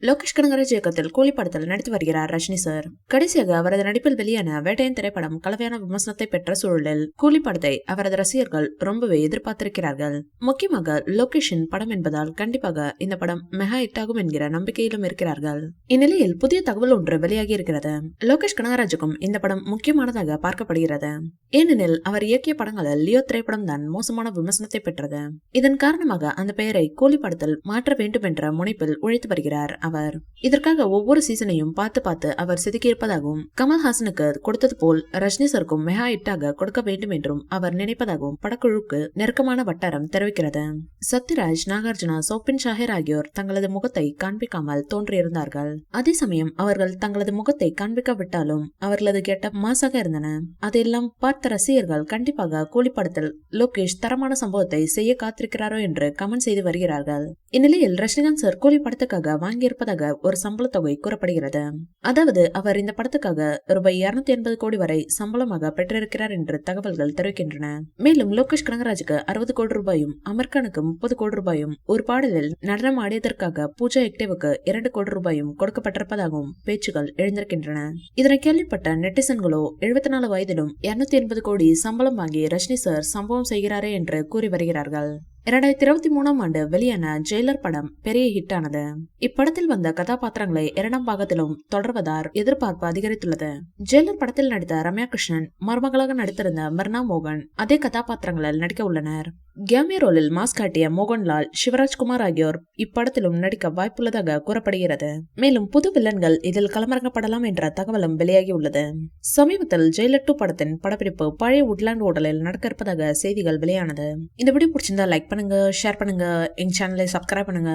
லோகேஷ் கனகராஜ் இயக்கத்தில் கூலி படத்தில் நடித்து வருகிறார் ரஜினி சார். கடைசியாக அவரது நடிப்பில் வெளியான வேட்டையன் திரைப்படம் கலவையான விமர்சனத்தை பெற்ற சூழலில் கூலி படத்தை அவரது ரசிகர்கள் ரொம்பவே எதிர்பார்த்திருக்கிறார்கள். முக்கியமாக லோகேஷின் படம் என்பதால் கண்டிப்பாக இந்த படம் மெகா ஹிட் ஆகும் என்கிற நம்பிக்கையிலும் இருக்கிறார்கள். இந்நிலையில் புதிய தகவல் ஒன்று வெளியாகி இருக்கிறது. லோகேஷ் கனகராஜுக்கும் இந்த படம் முக்கியமானதாக பார்க்கப்படுகிறது. ஏனெனில் அவர் இயக்கிய படங்களில் லியோ திரைப்படம் தான் மோசமான விமர்சனத்தை பெற்றது. இதன் காரணமாக அந்த பெயரை கூலி படத்தில் மாற்ற வேண்டும் என்ற முனைப்பில் உழைத்து வருகிறார் அவர். இதற்காக ஒவ்வொரு சீசனையும் பார்த்து அவர் செதுக்கியிருப்பதாகவும் கமல்ஹாசனுக்கு கொடுத்தது போல் ரஜினி சருக்கும் மெகா ஹிட்டாக கொடுக்க வேண்டும் என்றும் அவர் நினைப்பதாகவும் படக்குழுக்கு நெருக்கமான வட்டாரம் தெரிவிக்கிறது. சத்யராஜ், நாகார்ஜுனா, சோபின் ஷாஹிர் ஆகியோர் தங்களது முகத்தை காண்பிக்காமல் தோன்றியிருந்தார்கள். அதே சமயம் அவர்கள் தங்களது முகத்தை காண்பிக்காவிட்டாலும் அவர்களது கெட்டப் மாசாக இருந்தன. அதையெல்லாம் பார்த்த ரசிகர்கள் கண்டிப்பாக கூலி படத்தில் லோகேஷ் தரமான சம்பவத்தை செய்ய காத்திருக்கிறாரோ என்று கமெண்ட் செய்து வருகிறார்கள். இந்நிலையில் ரஜினிகாந்த் சார் கூலி படத்துக்காக வாங்கியிருப்பதாக ஒரு சம்பள தொகை கூறப்படுகிறது. அதாவது அவர் இந்த படத்துக்காக ரூபாய் 280 கோடி வரை சம்பளமாக பெற்றிருக்கிறார் என்று தகவல்கள் தெரிவிக்கின்றன. மேலும் லோகேஷ் கனகராஜுக்கு 60 கோடி ரூபாயும், அமீர் கானுக்கு 30 கோடி ரூபாயும், ஒரு பாடலில் நடனம் ஆடியதற்காக பூஜா ஹெக்டேவுக்கு 2 கோடி ரூபாயும் கொடுக்கப்பட்டிருப்பதாகவும் பேச்சுகள் எழுந்திருக்கின்றன. இதனை கேள்விப்பட்ட நெட்டிசன்களோ 74 வயதிலும் 280 கோடி சம்பளம் வாங்கி ரஜினி சார் சம்பவம் செய்கிறாரே என்று கூறி வருகிறார்கள். 2023ஆம் ஆண்டு வெளியான ஜெயிலர் படம் பெரிய ஹிட் ஆனது. இப்படத்தில் வந்த கதாபாத்திரங்களை 2ஆம் பாகத்திலும் தொடர்வதால் எதிர்பார்ப்பு அதிகரித்துள்ளது. ஜெயிலர் படத்தில் நடித்த ரம்யா கிருஷ்ணன், மருமகளாக நடித்திருந்த மிர்னா மோகன் அதே கதாபாத்திரங்களில் நடிக்க உள்ளனர். கேமியோ ரோலில் மாஸ் காட்டிய மோகன்லால், சிவராஜ்குமார் ஆகியோர் இப்படத்திலும் நடிக்க வாய்ப்புள்ளதாக கூறப்படுகிறது. மேலும் புது வில்லன்கள் இதில் களமிறக்கப்படலாம் என்ற தகவலும் வெளியாகி உள்ளது. சமீபத்தில் ஜெயிலர் 2 படத்தின் படப்பிடிப்பு பழைய உட்லாண்ட் ஹோட்டலில் நடக்க இருப்பதாக செய்திகள் வெளியானது. இந்த வீடியோ பிடிச்சிருந்தா லைக் பண்ணுங்க, ஷேர் பண்ணுங்க, எங்க சேனலை சப்ஸ்கிரைப் பண்ணுங்க.